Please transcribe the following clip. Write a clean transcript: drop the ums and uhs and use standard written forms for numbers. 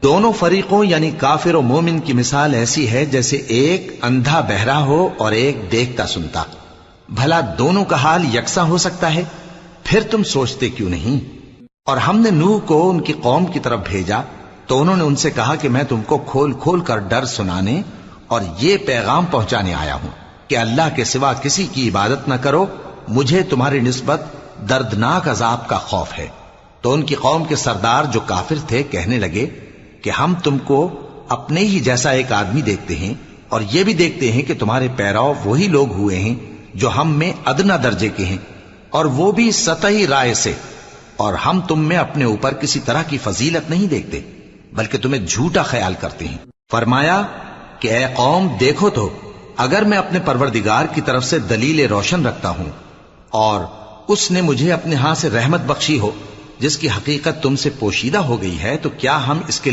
دونوں فریقوں یعنی کافر و مومن کی مثال ایسی ہے جیسے ایک اندھا بہرا ہو اور ایک دیکھتا سنتا. بھلا دونوں کا حال یکساں ہو سکتا ہے؟ پھر تم سوچتے کیوں نہیں؟ اور ہم نے نوح کو ان کی قوم کی طرف بھیجا تو انہوں نے ان سے کہا کہ میں تم کو کھول کھول کر ڈر سنانے اور یہ پیغام پہنچانے آیا ہوں کہ اللہ کے سوا کسی کی عبادت نہ کرو، مجھے تمہاری نسبت دردناک عذاب کا خوف ہے. تو ان کی قوم کے سردار جو کافر تھے کہنے لگے کہ ہم تم کو اپنے ہی جیسا ایک آدمی دیکھتے ہیں اور یہ بھی دیکھتے ہیں کہ تمہارے پیراؤ وہی لوگ ہوئے ہیں جو ہم میں ادنا درجے کے ہیں، اور وہ بھی سطحی رائے سے، اور ہم تم میں اپنے اوپر کسی طرح کی فضیلت نہیں دیکھتے بلکہ تمہیں جھوٹا خیال کرتے ہیں. فرمایا کہ اے قوم دیکھو تو، اگر میں اپنے پروردگار کی طرف سے دلیل روشن رکھتا ہوں اور اس نے مجھے اپنے ہاں سے رحمت بخشی ہو جس کی حقیقت تم سے پوشیدہ ہو گئی ہے، تو کیا ہم اس کے